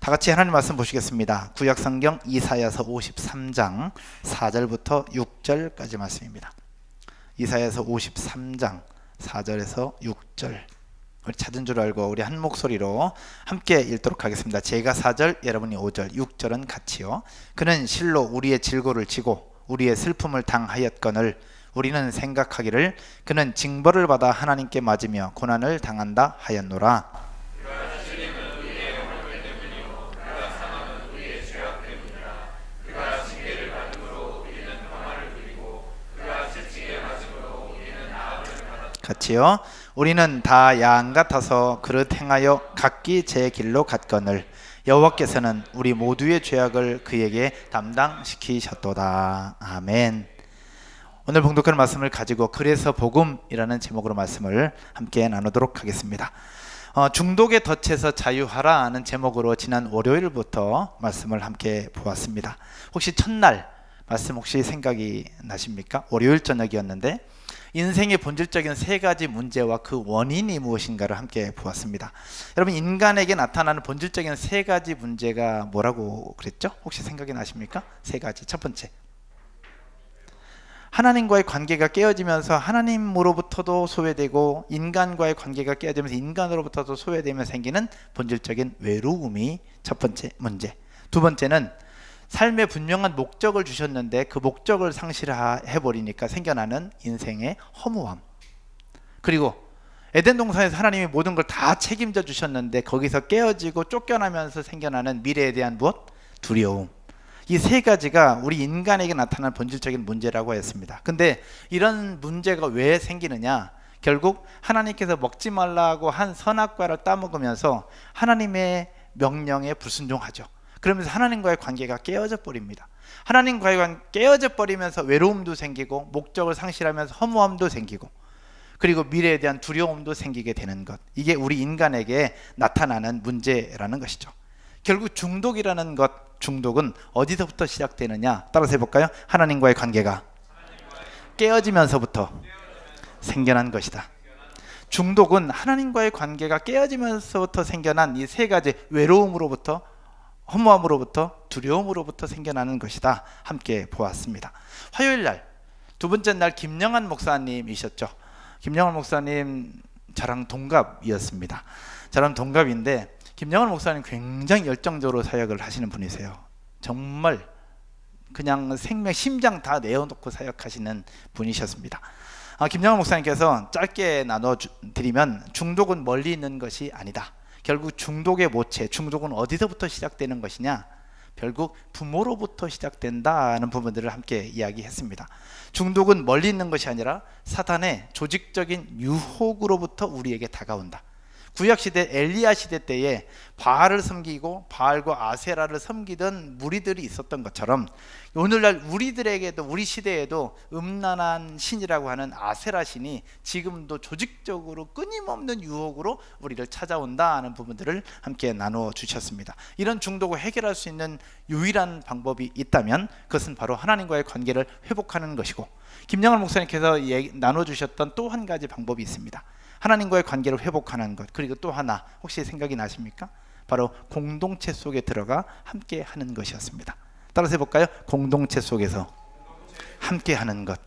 다 같이 하나님 말씀 보시겠습니다. 구약성경 이사야서 53장 4절부터 6절까지 말씀입니다. 이사야서 53장 4절에서 6절, 우리 찾은 줄 알고 우리 한 목소리로 함께 읽도록 하겠습니다. 제가 4절, 여러분이 5절, 6절은 같이요. 그는 실로 우리의 질고를 지고 우리의 슬픔을 당하였거늘 우리는 생각하기를 그는 징벌을 받아 하나님께 맞으며 고난을 당한다 하였노라. 같이요. 우리는 다 양 같아서 그릇 행하여 각기 제 길로 갔거늘 여호와께서는 우리 모두의 죄악을 그에게 담당시키셨도다. 아멘. 오늘 봉독하는 말씀을 가지고 그래서 복음이라는 제목으로 말씀을 함께 나누도록 하겠습니다. 중독의 덫에서 자유하라는 제목으로 지난 월요일부터 말씀을 함께 보았습니다. 혹시 첫날 말씀 혹시 생각이 나십니까? 월요일 저녁이었는데 인생의 본질적인 세 가지 문제와 그 원인이 무엇인가를 함께 보았습니다. 여러분, 인간에게 나타나는 본질적인 세 가지 문제가 뭐라고 그랬죠? 혹시 생각이 나십니까? 세 가지. 첫 번째, 하나님과의 관계가 깨어지면서 하나님으로부터도 소외되고 인간과의 관계가 깨어지면서 인간으로부터도 소외되면 생기는 본질적인 외로움이 첫 번째 문제. 두 번째는 삶에 분명한 목적을 주셨는데 그 목적을 상실해버리니까 생겨나는 인생의 허무함. 그리고 에덴 동산에서 하나님이 모든 걸 다 책임져 주셨는데 거기서 깨어지고 쫓겨나면서 생겨나는 미래에 대한 무엇? 두려움. 이 세 가지가 우리 인간에게 나타나는 본질적인 문제라고 했습니다. 근데 이런 문제가 왜 생기느냐? 결국 하나님께서 먹지 말라고 한 선악과를 따먹으면서 하나님의 명령에 불순종하죠. 그러면서 하나님과의 관계가 깨어져 버립니다. 하나님과의 관계가 깨어져 버리면서 외로움도 생기고 목적을 상실하면서 허무함도 생기고 그리고 미래에 대한 두려움도 생기게 되는 것. 이게 우리 인간에게 나타나는 문제라는 것이죠. 결국 중독이라는 것, 중독은 어디서부터 시작되느냐? 따라서 해볼까요? 하나님과의 관계가 깨어지면서부터 생겨난 것이다. 중독은 하나님과의 관계가 깨어지면서부터 생겨난 이 세 가지 외로움으로부터, 허무함으로부터, 두려움으로부터 생겨나는 것이다. 함께 보았습니다. 화요일 날, 두 번째 날 김영환 목사님이셨죠. 김영환 목사님 저랑 동갑이었습니다. 저랑 동갑인데 김영환 목사님 굉장히 열정적으로 사역을 하시는 분이세요. 정말 그냥 생명, 심장 다 내어놓고 사역하시는 분이셨습니다. 김영환 목사님께서 짧게 나눠드리면 중독은 멀리 있는 것이 아니다. 결국 중독의 모체, 중독은 어디서부터 시작되는 것이냐? 결국 부모로부터 시작된다는 부분들을 함께 이야기했습니다. 중독은 멀리 있는 것이 아니라 사탄의 조직적인 유혹으로부터 우리에게 다가온다. 구약시대 엘리야 시대 때에 바알을 섬기고 바알과 아세라를 섬기던 무리들이 있었던 것처럼 오늘날 우리들에게도, 우리 시대에도 음란한 신이라고 하는 아세라 신이 지금도 조직적으로 끊임없는 유혹으로 우리를 찾아온다는 부분들을 함께 나누어 주셨습니다. 이런 중독을 해결할 수 있는 유일한 방법이 있다면 그것은 바로 하나님과의 관계를 회복하는 것이고, 김영환 목사님께서 나눠주셨던 또 한 가지 방법이 있습니다. 하나님과의 관계를 회복하는 것. 그리고 또 하나 혹시 생각이 나십니까? 바로 공동체 속에 들어가 함께 하는 것이었습니다. 따라서 해볼까요? 공동체 속에서 함께 하는 것.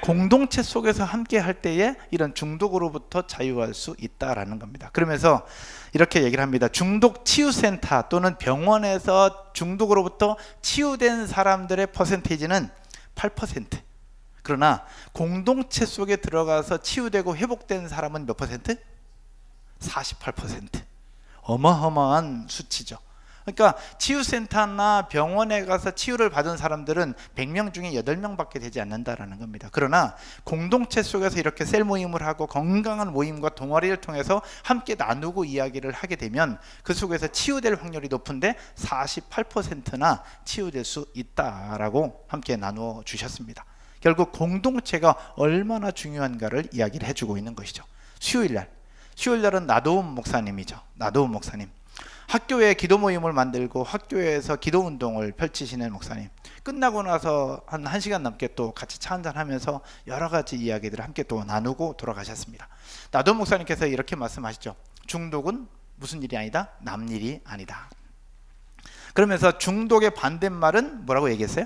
공동체 속에서 함께 할 때에 이런 중독으로부터 자유할 수 있다라는 겁니다. 그러면서 이렇게 얘기를 합니다. 중독 치유센터 또는 병원에서 중독으로부터 치유된 사람들의 퍼센테이지는 8%. 그러나 공동체 속에 들어가서 치유되고 회복된 사람은 몇 퍼센트? 48%. 어마어마한 수치죠. 그러니까 치유센터나 병원에 가서 치유를 받은 사람들은 100명 중에 8명밖에 되지 않는다라는 겁니다. 그러나 공동체 속에서 이렇게 셀 모임을 하고 건강한 모임과 동아리를 통해서 함께 나누고 이야기를 하게 되면 그 속에서 치유될 확률이 높은데 48%나 치유될 수 있다라고 함께 나누어 주셨습니다. 결국 공동체가 얼마나 중요한가를 이야기를 해주고 있는 것이죠. 수요일날은 나도움 목사님이죠. 나도움 목사님. 학교에 기도 모임을 만들고 학교에서 기도 운동을 펼치시는 목사님. 끝나고 나서 한 1시간 넘게 또 같이 차 한잔 하면서 여러 가지 이야기들을 함께 또 나누고 돌아가셨습니다. 나도움 목사님께서 이렇게 말씀하시죠. 중독은 무슨 일이 아니다? 남 일이 아니다. 그러면서 중독의 반대말은 뭐라고 얘기했어요?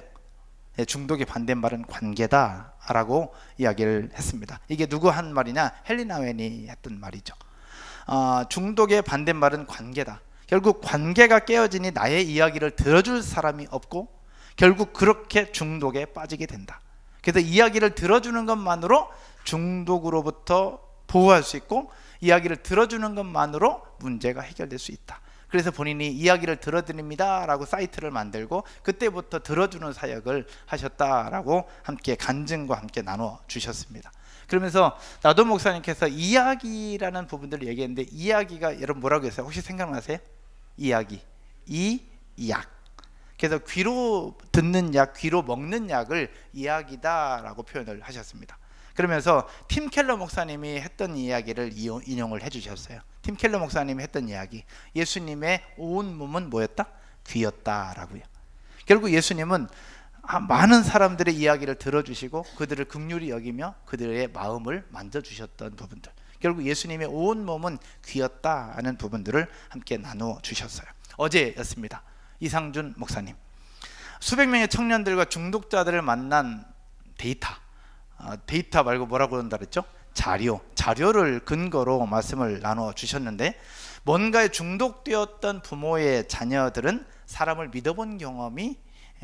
중독의 반대말은 관계다라고 이야기를 했습니다. 이게 누구 한 말이냐? 헬리나 웬이 했던 말이죠. 중독의 반대말은 관계다. 결국 관계가 깨어지니 나의 이야기를 들어줄 사람이 없고 결국 그렇게 중독에 빠지게 된다. 그래서 이야기를 들어주는 것만으로 중독으로부터 보호할 수 있고 이야기를 들어주는 것만으로 문제가 해결될 수 있다. 그래서 본인이 이야기를 들어드립니다 라고 사이트를 만들고 그때부터 들어주는 사역을 하셨다라고 함께 간증과 함께 나눠 주셨습니다. 그러면서 나도 목사님께서 이야기라는 부분들을 얘기했는데 이야기가 여러분 뭐라고 했어요? 혹시 생각나세요? 이야기, 약. 그래서 귀로 듣는 약, 귀로 먹는 약을 이야기다라고 표현을 하셨습니다. 그러면서 팀 켈러 목사님이 했던 이야기를 인용을 해주셨어요. 팀 켈러 목사님이 했던 이야기, 예수님의 온 몸은 뭐였다? 귀였다라고요. 결국 예수님은 많은 사람들의 이야기를 들어주시고 그들을 긍휼히 여기며 그들의 마음을 만져주셨던 부분들, 결국 예수님의 온 몸은 귀였다는 부분들을 함께 나누어 주셨어요. 어제였습니다. 이상준 목사님, 수백 명의 청년들과 중독자들을 만난 데이터 말고 뭐라고 한다 그랬죠? 자료를 근거로 말씀을 나누어 주셨는데, 뭔가에 중독되었던 부모의 자녀들은 사람을 믿어본 경험이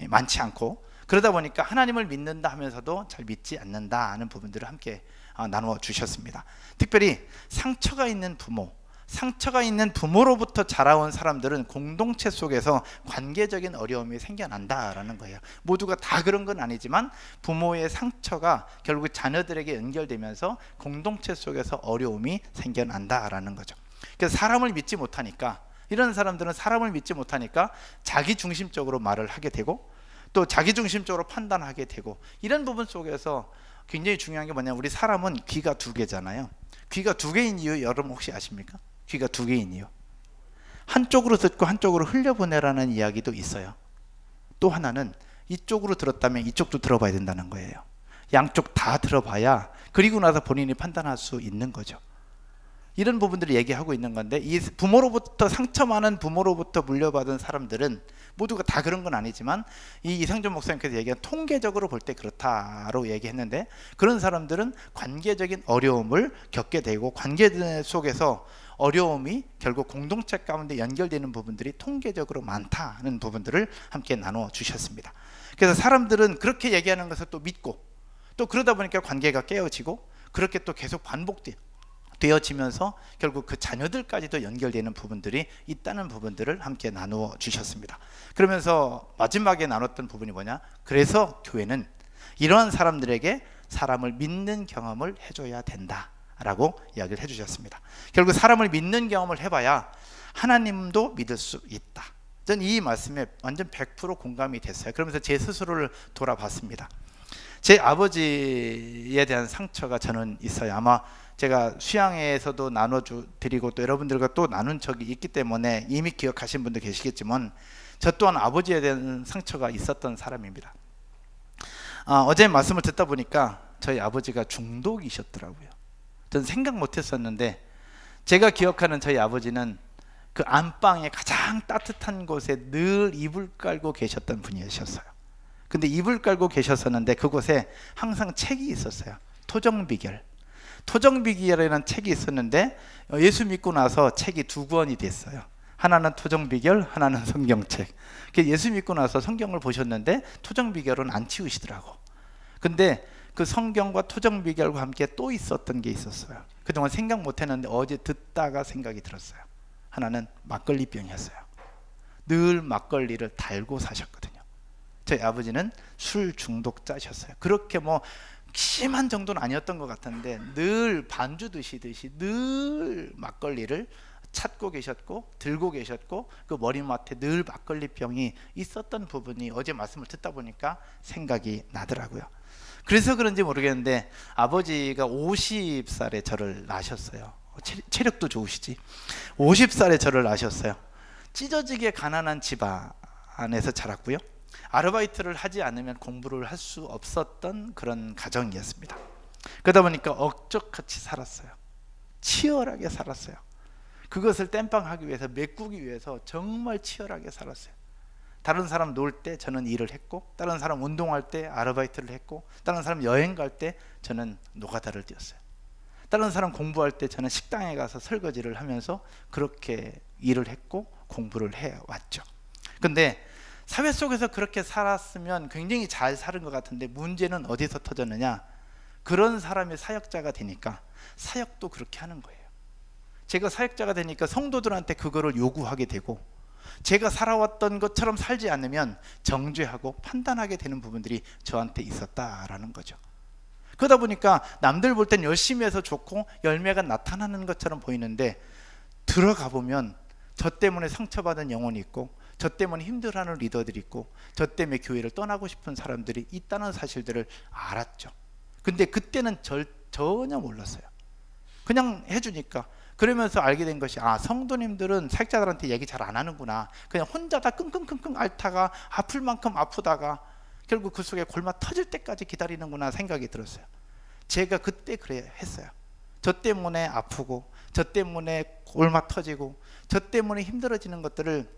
많지 않고 그러다 보니까 하나님을 믿는다 하면서도 잘 믿지 않는다 하는 부분들을 함께 나누어 주셨습니다. 특별히 상처가 있는 부모로부터 자라온 사람들은 공동체 속에서 관계적인 어려움이 생겨난다라는 거예요. 모두가 다 그런 건 아니지만 부모의 상처가 결국 자녀들에게 연결되면서 공동체 속에서 어려움이 생겨난다라는 거죠. 그래서 이런 사람들은 사람을 믿지 못하니까 자기중심적으로 말을 하게 되고 또 자기중심적으로 판단하게 되고, 이런 부분 속에서 굉장히 중요한 게 뭐냐면, 우리 사람은 귀가 두 개잖아요. 귀가 두 개인 이유 여러분 혹시 아십니까? 귀가 두 개인 이유, 한쪽으로 듣고 한쪽으로 흘려보내라는 이야기도 있어요. 또 하나는 이쪽으로 들었다면 이쪽도 들어봐야 된다는 거예요. 양쪽 다 들어봐야 그리고 나서 본인이 판단할 수 있는 거죠. 이런 부분들을 얘기하고 있는 건데, 이 부모로부터 상처 많은 부모로부터 물려받은 사람들은 모두가 다 그런 건 아니지만 이 이상준 목사님께서 얘기한 통계적으로 볼 때 그렇다라고 얘기했는데, 그런 사람들은 관계적인 어려움을 겪게 되고 관계 속에서 어려움이 결국 공동체 가운데 연결되는 부분들이 통계적으로 많다는 부분들을 함께 나누어 주셨습니다. 그래서 사람들은 그렇게 얘기하는 것을 또 믿고 또 그러다 보니까 관계가 깨어지고 그렇게 또 계속 반복되어지면서 결국 그 자녀들까지도 연결되는 부분들이 있다는 부분들을 함께 나누어 주셨습니다. 그러면서 마지막에 나눴던 부분이 뭐냐? 그래서 교회는 이러한 사람들에게 사람을 믿는 경험을 해줘야 된다라고 이야기를 해주셨습니다. 결국 사람을 믿는 경험을 해봐야 하나님도 믿을 수 있다. 전 이 말씀에 완전 100% 공감이 됐어요. 그러면서 제 스스로를 돌아봤습니다. 제 아버지에 대한 상처가 저는 있어요. 아마 제가 수양회에서도 나눠드리고 또 여러분들과 또 나눈 적이 있기 때문에 이미 기억하신 분도 계시겠지만, 저 또한 아버지에 대한 상처가 있었던 사람입니다. 어제 말씀을 듣다 보니까 저희 아버지가 중독이셨더라고요. 저는 생각 못했었는데, 제가 기억하는 저희 아버지는 그 안방의 가장 따뜻한 곳에 늘 이불 깔고 계셨던 분이셨어요. 근데 이불 깔고 계셨었는데 그곳에 항상 책이 있었어요. 토정비결이라는 책이 있었는데 예수 믿고 나서 책이 두 권이 됐어요. 하나는 토정비결, 하나는 성경책. 예수 믿고 나서 성경을 보셨는데 토정비결은 안 치우시더라고. 근데 그 성경과 토정비결과 함께 또 있었던 게 있었어요. 그동안 생각 못했는데 어제 듣다가 생각이 들었어요. 하나는 막걸리병이었어요. 늘 막걸리를 달고 사셨거든요. 저희 아버지는 술 중독자셨어요. 그렇게 심한 정도는 아니었던 것 같은데 늘 반주 드시듯이 늘 막걸리를 찾고 계셨고 들고 계셨고, 그 머리맡에 늘 막걸리병이 있었던 부분이 어제 말씀을 듣다 보니까 생각이 나더라고요. 그래서 그런지 모르겠는데 아버지가 50살에 저를 낳으셨어요. 체력도 좋으시지. 50살에 저를 낳으셨어요. 찢어지게 가난한 집안에서 자랐고요. 아르바이트를 하지 않으면 공부를 할 수 없었던 그런 가정이었습니다. 그러다 보니까 억적같이 살았어요. 치열하게 살았어요. 그것을 땜빵하기 위해서, 메꾸기 위해서 정말 치열하게 살았어요. 다른 사람 놀 때 저는 일을 했고, 다른 사람 운동할 때 아르바이트를 했고, 다른 사람 여행 갈 때 저는 노가다를 뛰었어요. 다른 사람 공부할 때 저는 식당에 가서 설거지를 하면서 그렇게 일을 했고 공부를 해왔죠. 근데 사회 속에서 그렇게 살았으면 굉장히 잘 사는 것 같은데, 문제는 어디서 터졌느냐? 그런 사람이 사역자가 되니까 사역도 그렇게 하는 거예요. 제가 사역자가 되니까 성도들한테 그거를 요구하게 되고, 제가 살아왔던 것처럼 살지 않으면 정죄하고 판단하게 되는 부분들이 저한테 있었다라는 거죠. 그러다 보니까 남들 볼 땐 열심히 해서 좋고 열매가 나타나는 것처럼 보이는데, 들어가 보면 저 때문에 상처받은 영혼이 있고, 저 때문에 힘들어하는 리더들이 있고, 저 때문에 교회를 떠나고 싶은 사람들이 있다는 사실들을 알았죠. 근데 그때는 전혀 몰랐어요. 그냥 해주니까. 그러면서 알게 된 것이, 성도님들은 사역자들한테 얘기 잘 안 하는구나. 그냥 혼자 다 끙끙끙끙 앓다가 아플 만큼 아프다가 결국 그 속에 골마 터질 때까지 기다리는구나 생각이 들었어요. 제가 그때 그래 했어요. 저 때문에 아프고, 저 때문에 골마 터지고, 저 때문에 힘들어지는 것들을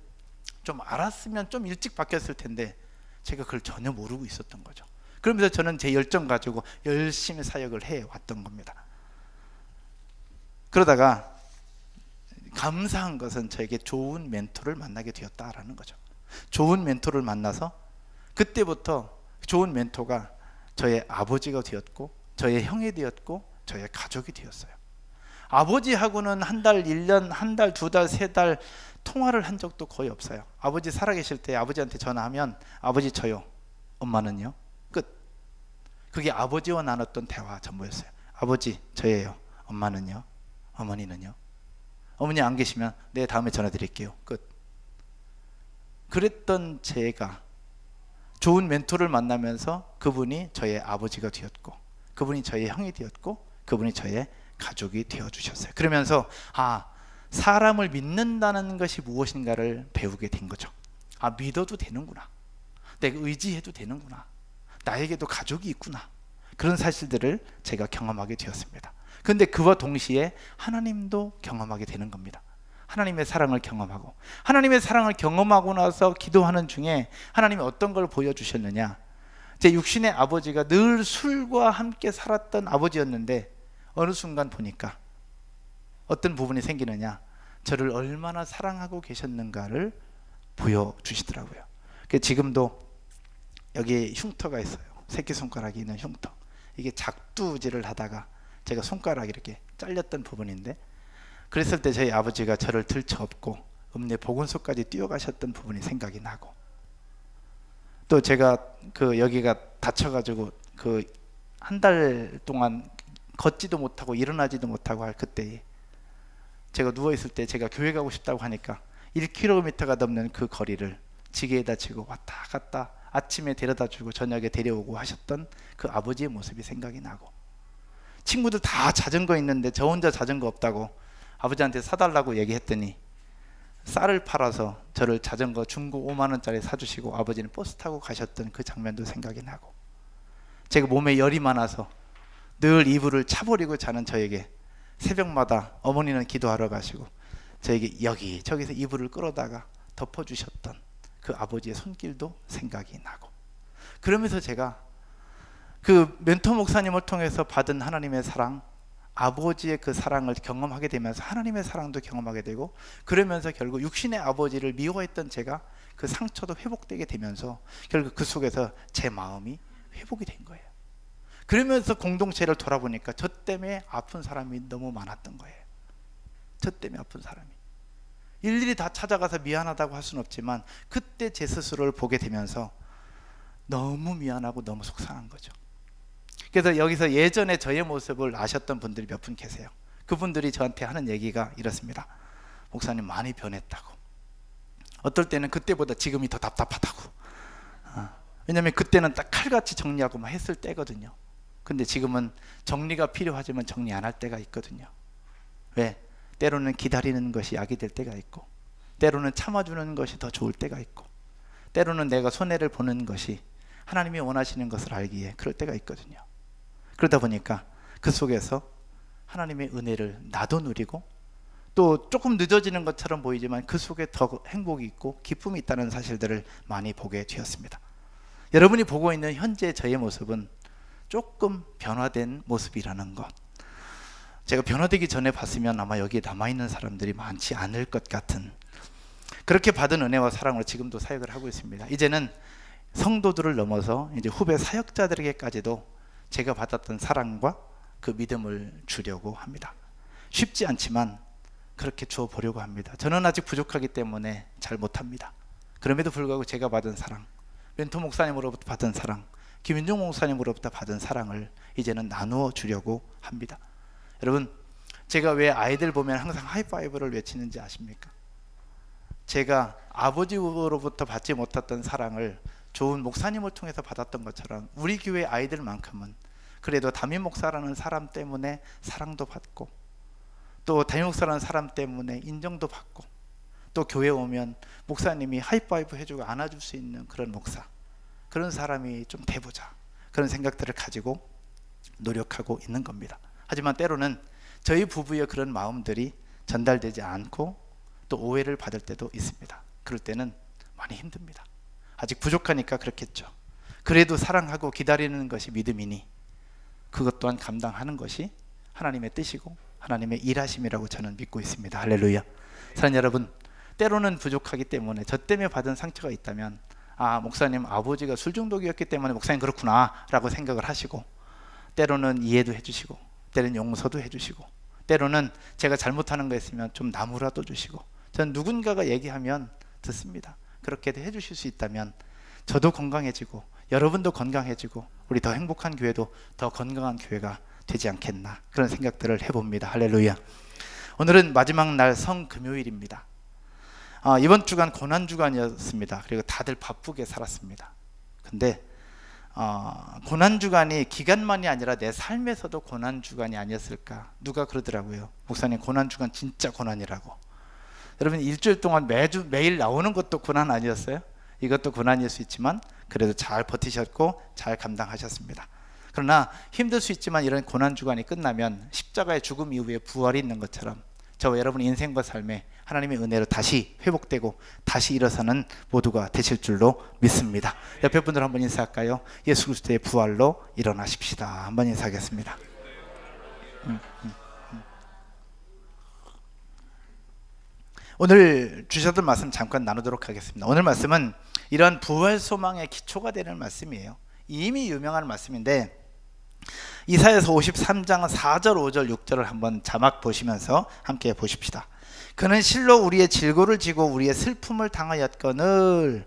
좀 알았으면 좀 일찍 바뀌었을 텐데, 제가 그걸 전혀 모르고 있었던 거죠. 그러면서 저는 제 열정 가지고 열심히 사역을 해왔던 겁니다. 그러다가 감사한 것은 저에게 좋은 멘토를 만나게 되었다라는 거죠. 좋은 멘토를 만나서 그때부터 좋은 멘토가 저의 아버지가 되었고, 저의 형이 되었고, 저의 가족이 되었어요. 아버지하고는 한 달, 1년, 한 달, 2달, 3달 통화를 한 적도 거의 없어요. 아버지 살아계실 때 아버지한테 전화하면, 아버지 저요, 엄마는요? 끝. 그게 아버지와 나눴던 대화 전부였어요. 아버지 저예요, 엄마는요? 어머니는요? 어머니 안 계시면 네, 다음에 전화 드릴게요. 끝. 그랬던 제가 좋은 멘토를 만나면서 그분이 저의 아버지가 되었고, 그분이 저의 형이 되었고, 그분이 저의 가족이 되어주셨어요. 그러면서 사람을 믿는다는 것이 무엇인가를 배우게 된 거죠. 믿어도 되는구나, 내가 의지해도 되는구나, 나에게도 가족이 있구나, 그런 사실들을 제가 경험하게 되었습니다. 그런데 그와 동시에 하나님도 경험하게 되는 겁니다. 하나님의 사랑을 경험하고, 하나님의 사랑을 경험하고 나서 기도하는 중에 하나님이 어떤 걸 보여주셨느냐, 제 육신의 아버지가 늘 술과 함께 살았던 아버지였는데, 어느 순간 보니까 어떤 부분이 생기느냐, 저를 얼마나 사랑하고 계셨는가를 보여주시더라고요. 지금도 여기 흉터가 있어요. 새끼손가락이 있는 흉터. 이게 작두질을 하다가 제가 손가락이 이렇게 잘렸던 부분인데, 그랬을 때 저희 아버지가 저를 들쳐업고 읍내 보건소까지 뛰어가셨던 부분이 생각이 나고, 또 제가 여기가 다쳐가지고 한 달 동안 걷지도 못하고 일어나지도 못하고 할 그때에, 제가 누워있을 때 제가 교회 가고 싶다고 하니까 1km가 넘는 그 거리를 지게에다 지고 왔다 갔다, 아침에 데려다 주고 저녁에 데려오고 하셨던 그 아버지의 모습이 생각이 나고, 친구들 다 자전거 있는데 저 혼자 자전거 없다고 아버지한테 사달라고 얘기했더니 쌀을 팔아서 저를 자전거 중고 5만 원짜리 사주시고 아버지는 버스 타고 가셨던 그 장면도 생각이 나고, 제가 몸에 열이 많아서 늘 이불을 차버리고 자는 저에게 새벽마다 어머니는 기도하러 가시고 저에게 여기저기서 이불을 끌어다가 덮어주셨던 그 아버지의 손길도 생각이 나고, 그러면서 제가 그 멘토 목사님을 통해서 받은 하나님의 사랑, 아버지의 그 사랑을 경험하게 되면서 하나님의 사랑도 경험하게 되고, 그러면서 결국 육신의 아버지를 미워했던 제가 그 상처도 회복되게 되면서 결국 그 속에서 제 마음이 회복이 된 거예요. 그러면서 공동체를 돌아보니까 저 때문에 아픈 사람이 너무 많았던 거예요. 저 때문에 아픈 사람이. 일일이 다 찾아가서 미안하다고 할 수는 없지만, 그때 제 스스로를 보게 되면서 너무 미안하고 너무 속상한 거죠. 그래서 여기서 예전에 저의 모습을 아셨던 분들이 몇 분 계세요. 그분들이 저한테 하는 얘기가 이렇습니다. 목사님 많이 변했다고. 어떨 때는 그때보다 지금이 더 답답하다고. 왜냐하면 그때는 딱 칼같이 정리하고 막 했을 때거든요. 근데 지금은 정리가 필요하지만 정리 안 할 때가 있거든요. 왜? 때로는 기다리는 것이 약이 될 때가 있고, 때로는 참아주는 것이 더 좋을 때가 있고, 때로는 내가 손해를 보는 것이 하나님이 원하시는 것을 알기에 그럴 때가 있거든요. 그러다 보니까 그 속에서 하나님의 은혜를 나도 누리고 또 조금 늦어지는 것처럼 보이지만 그 속에 더 행복이 있고 기쁨이 있다는 사실들을 많이 보게 되었습니다. 여러분이 보고 있는 현재 저의 모습은 조금 변화된 모습이라는 것, 제가 변화되기 전에 봤으면 아마 여기에 남아있는 사람들이 많지 않을 것 같은, 그렇게 받은 은혜와 사랑으로 지금도 사역을 하고 있습니다. 이제는 성도들을 넘어서 이제 후배 사역자들에게까지도 제가 받았던 사랑과 그 믿음을 주려고 합니다. 쉽지 않지만 그렇게 주어 보려고 합니다. 저는 아직 부족하기 때문에 잘 못합니다. 그럼에도 불구하고 제가 받은 사랑, 멘토 목사님으로부터 받은 사랑, 김윤종 목사님으로부터 받은 사랑을 이제는 나누어 주려고 합니다. 여러분, 제가 왜 아이들 보면 항상 하이파이브를 외치는지 아십니까? 제가 아버지로부터 받지 못했던 사랑을 좋은 목사님을 통해서 받았던 것처럼 우리 교회 아이들만큼은 그래도 담임 목사라는 사람 때문에 사랑도 받고, 또 담임 목사라는 사람 때문에 인정도 받고, 또 교회 오면 목사님이 하이파이브 해주고 안아줄 수 있는 그런 목사, 그런 사람이 좀 돼보자, 그런 생각들을 가지고 노력하고 있는 겁니다. 하지만 때로는 저희 부부의 그런 마음들이 전달되지 않고 또 오해를 받을 때도 있습니다. 그럴 때는 많이 힘듭니다. 아직 부족하니까 그렇겠죠. 그래도 사랑하고 기다리는 것이 믿음이니 그것 또한 감당하는 것이 하나님의 뜻이고 하나님의 일하심이라고 저는 믿고 있습니다. 할렐루야. 사랑하는 여러분, 때로는 부족하기 때문에 저 때문에 받은 상처가 있다면, 아, 목사님 아버지가 술 중독이었기 때문에 목사님 그렇구나 라고 생각을 하시고, 때로는 이해도 해주시고, 때로는 용서도 해주시고, 때로는 제가 잘못하는 거 있으면 좀 나무라도 주시고, 저는 누군가가 얘기하면 듣습니다. 그렇게도 해주실 수 있다면 저도 건강해지고 여러분도 건강해지고 우리 더 행복한 교회도 더 건강한 교회가 되지 않겠나, 그런 생각들을 해봅니다. 할렐루야. 오늘은 마지막 날 성금요일입니다. 이번 주간 고난주간이었습니다. 그리고 다들 바쁘게 살았습니다. 근데 고난주간이 기간만이 아니라 내 삶에서도 고난주간이 아니었을까. 누가 그러더라고요. 목사님 고난주간 진짜 고난이라고. 여러분, 일주일 동안 매일 나오는 것도 고난 아니었어요? 이것도 고난일 수 있지만 그래도 잘 버티셨고 잘 감당하셨습니다. 그러나 힘들 수 있지만 이런 고난주간이 끝나면 십자가의 죽음 이후에 부활이 있는 것처럼 저와 여러분의 인생과 삶에 하나님의 은혜로 다시 회복되고 다시 일어서는 모두가 되실 줄로 믿습니다. 옆에 분들 한번 인사할까요? 예수 그리스도의 부활로 일어나십시다. 한번 인사하겠습니다. 오늘 주셨던 말씀 잠깐 나누도록 하겠습니다. 오늘 말씀은 이런 부활 소망의 기초가 되는 말씀이에요. 이미 유명한 말씀인데 이사야서 53장 4절 5절 6절을 한번 자막 보시면서 함께 보십시다. 그는 실로 우리의 질고를 지고 우리의 슬픔을 당하였거늘.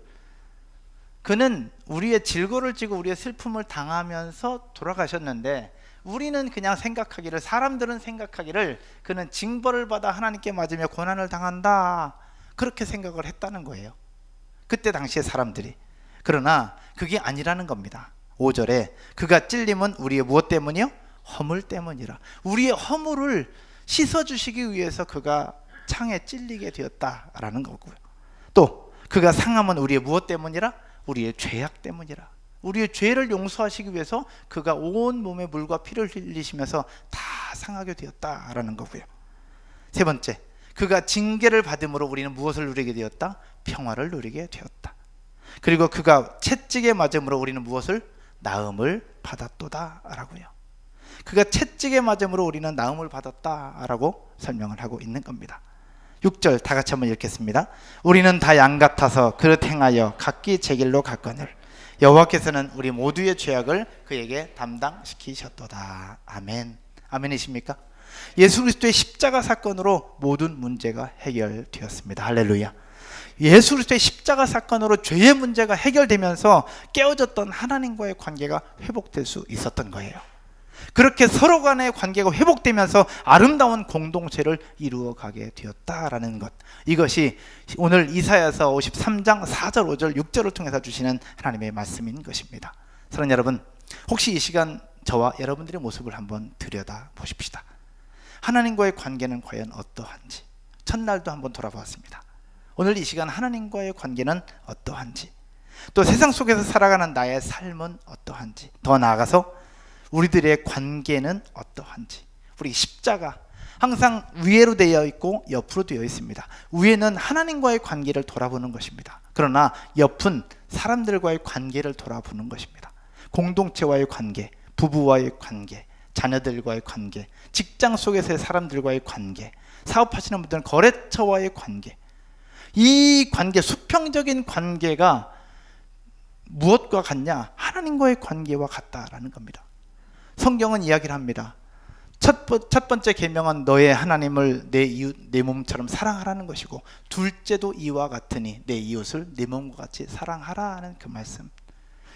그는 우리의 질고를 지고 우리의 슬픔을 당하면서 돌아가셨는데, 우리는 그냥 생각하기를, 사람들은 생각하기를 그는 징벌을 받아 하나님께 맞으며 고난을 당한다, 그렇게 생각을 했다는 거예요, 그때 당시의 사람들이. 그러나 그게 아니라는 겁니다. 5절에 그가 찔림은 우리의 무엇 때문이요? 허물 때문이라. 우리의 허물을 씻어주시기 위해서 그가 창에 찔리게 되었다라는 거고요. 또 그가 상함은 우리의 무엇 때문이라? 우리의 죄악 때문이라. 우리의 죄를 용서하시기 위해서 그가 온 몸에 물과 피를 흘리시면서 다 상하게 되었다라는 거고요. 세 번째, 그가 징계를 받음으로 우리는 무엇을 누리게 되었다? 평화를 누리게 되었다. 그리고 그가 채찍에 맞음으로 우리는 무엇을? 나음을 받았도다라고요. 그가 채찍에 맞음으로 우리는 나음을 받았다라고 설명을 하고 있는 겁니다. 6절 다 같이 한번 읽겠습니다. 우리는 다 양 같아서 그릇 행하여 각기 제 길로 갔거늘 여호와께서는 우리 모두의 죄악을 그에게 담당시키셨도다. 아멘. 아멘이십니까? 예수 그리스도의 십자가 사건으로 모든 문제가 해결되었습니다. 할렐루야. 예수 그리스도의 십자가 사건으로 죄의 문제가 해결되면서 깨어졌던 하나님과의 관계가 회복될 수 있었던 거예요. 그렇게 서로 간의 관계가 회복되면서 아름다운 공동체를 이루어가게 되었다라는 것, 이것이 오늘 이사야서 53장 4절 5절 6절을 통해서 주시는 하나님의 말씀인 것입니다. 사랑하는 여러분, 혹시 이 시간 저와 여러분들의 모습을 한번 들여다 보십시다. 하나님과의 관계는 과연 어떠한지 첫날도 한번 돌아보았습니다. 오늘 이 시간 하나님과의 관계는 어떠한지, 또 세상 속에서 살아가는 나의 삶은 어떠한지, 더 나아가서 우리들의 관계는 어떠한지, 우리 십자가, 항상 위로 되어 있고 옆으로 되어 있습니다. 위에는 하나님과의 관계를 돌아보는 것입니다. 그러나 옆은 사람들과의 관계를 돌아보는 것입니다. 공동체와의 관계, 부부와의 관계, 자녀들과의 관계, 직장 속에서의 사람들과의 관계, 사업하시는 분들은 거래처와의 관계, 이 관계, 수평적인 관계가 무엇과 같냐? 하나님과의 관계와 같다라는 겁니다. 성경은 이야기를 합니다. 첫 번째 계명은 너의 하나님을 내 이웃 내 몸처럼 사랑하라는 것이고, 둘째도 이와 같으니 내 이웃을 내 몸과 같이 사랑하라는 그 말씀.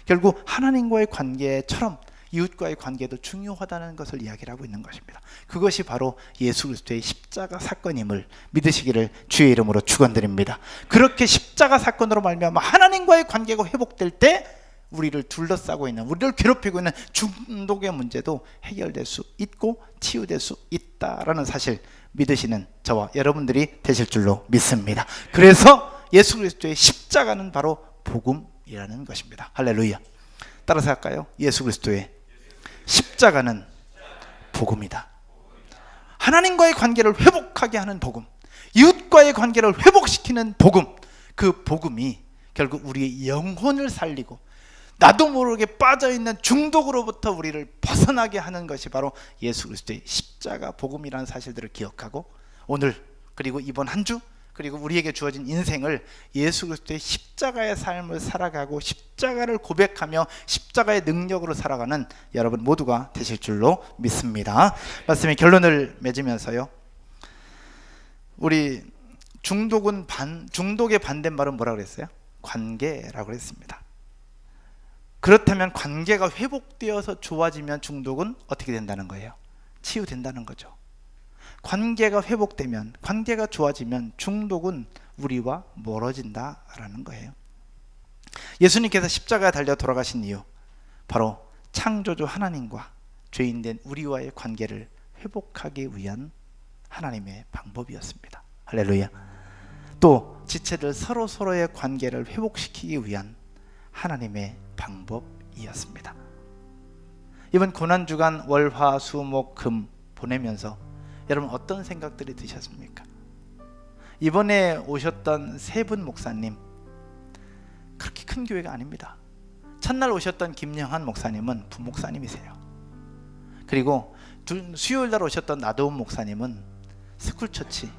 결국 하나님과의 관계처럼 이웃과의 관계도 중요하다는 것을 이야기를 하고 있는 것입니다. 그것이 바로 예수 그리스도의 십자가 사건임을 믿으시기를 주의 이름으로 축원드립니다. 그렇게 십자가 사건으로 말미암아 하나님과의 관계가 회복될 때 우리를 둘러싸고 있는, 우리를 괴롭히고 있는 중독의 문제도 해결될 수 있고 치유될 수 있다라는 사실 믿으시는 저와 여러분들이 되실 줄로 믿습니다. 그래서 예수 그리스도의 십자가는 바로 복음이라는 것입니다. 할렐루야. 따라서 할까요? 예수 그리스도의 십자가는 복음이다. 하나님과의 관계를 회복하게 하는 복음, 이웃과의 관계를 회복시키는 복음, 그 복음이 결국 우리의 영혼을 살리고 나도 모르게 빠져있는 중독으로부터 우리를 벗어나게 하는 것이 바로 예수 그리스도의 십자가 복음이라는 사실들을 기억하고, 오늘 그리고 이번 한 주 그리고 우리에게 주어진 인생을 예수 그리스도의 십자가의 삶을 살아가고 십자가를 고백하며 십자가의 능력으로 살아가는 여러분 모두가 되실 줄로 믿습니다. 말씀의 결론을 맺으면서요, 우리 중독의 반대말은 뭐라고 그랬어요? 관계라고 그랬습니다. 그렇다면 관계가 회복되어서 좋아지면 중독은 어떻게 된다는 거예요? 치유된다는 거죠. 관계가 회복되면, 관계가 좋아지면 중독은 우리와 멀어진다라는 거예요. 예수님께서 십자가에 달려 돌아가신 이유, 바로 창조주 하나님과 죄인된 우리와의 관계를 회복하기 위한 하나님의 방법이었습니다. 할렐루야. 또 지체들 서로의 관계를 회복시키기 위한 하나님의 방법이었습니다. 이번 고난주간 월화수목금 보내면서 여러분 어떤 생각들이 드셨습니까? 이번에 오셨던 세 분 목사님, 그렇게 큰 교회가 아닙니다. 첫날 오셨던 김영한 목사님은 부목사님이세요. 그리고 수요일날 오셨던 나도훈 목사님은 스쿨처치,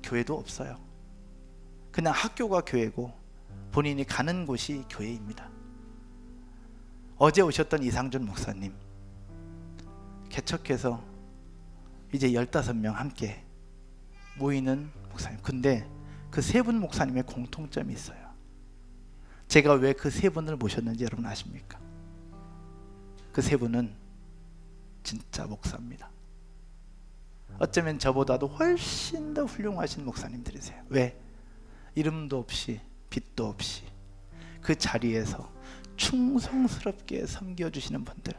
교회도 없어요. 그냥 학교가 교회고 본인이 가는 곳이 교회입니다. 어제 오셨던 이상준 목사님, 개척해서 이제 15명 함께 모이는 목사님. 근데 그 세 분 목사님의 공통점이 있어요. 제가 왜 그 세 분을 모셨는지 여러분 아십니까? 그 세 분은 진짜 목사입니다. 어쩌면 저보다도 훨씬 더 훌륭하신 목사님들이세요. 왜? 이름도 없이 빛도 없이 그 자리에서 충성스럽게 섬겨주시는 분들,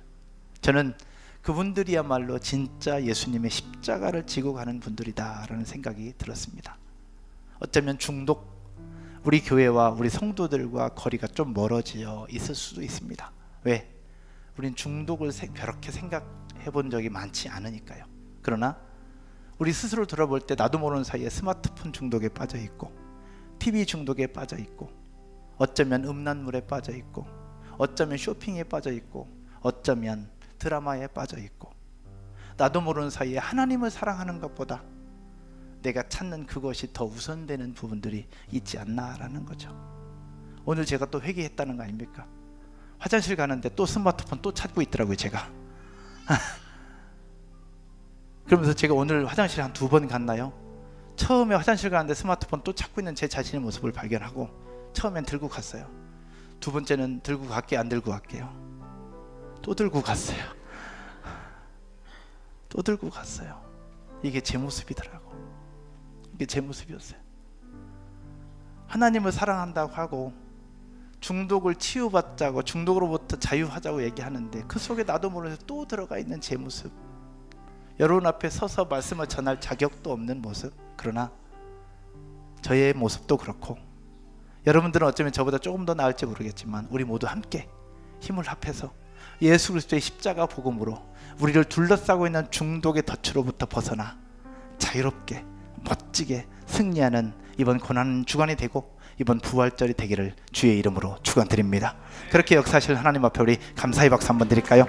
저는 그분들이야말로 진짜 예수님의 십자가를 지고 가는 분들이다라는 생각이 들었습니다. 어쩌면 우리 교회와 우리 성도들과 거리가 좀 멀어져 있을 수도 있습니다. 왜? 우린 중독을 그렇게 생각해 본 적이 많지 않으니까요. 그러나 우리 스스로 돌아볼 때 나도 모르는 사이에 스마트폰 중독에 빠져 있고, TV 중독에 빠져 있고, 어쩌면 음란물에 빠져 있고, 어쩌면 쇼핑에 빠져 있고, 어쩌면 드라마에 빠져 있고, 나도 모르는 사이에 하나님을 사랑하는 것보다 내가 찾는 그것이 더 우선되는 부분들이 있지 않나라는 거죠. 오늘 제가 또 회개했다는 거 아닙니까? 화장실 가는데 또 스마트폰 또 찾고 있더라고요, 제가. 그러면서 제가 오늘 화장실에 한 2번 갔나요? 처음에 화장실 가는데 스마트폰 또 찾고 있는 제 자신의 모습을 발견하고 처음엔 들고 갔어요. 두 번째는 들고 갈게, 안 들고 갈게요. 또 들고 갔어요. 또 들고 갔어요. 이게 제 모습이더라고. 이게 제 모습이었어요. 하나님을 사랑한다고 하고 중독을 치유받자고, 중독으로부터 자유하자고 얘기하는데 그 속에 나도 모르게 또 들어가 있는 제 모습, 여러분 앞에 서서 말씀을 전할 자격도 없는 모습. 그러나 저의 모습도 그렇고, 여러분들은 어쩌면 저보다 조금 더 나을지 모르겠지만 우리 모두 함께 힘을 합해서 예수 그리스도의 십자가 복음으로 우리를 둘러싸고 있는 중독의 덫으로부터 벗어나 자유롭게 멋지게 승리하는 이번 고난 주간이 되고 이번 부활절이 되기를 주의 이름으로 축원드립니다. 그렇게 역사하실 하나님 앞에 우리 감사의 박수 한번 드릴까요?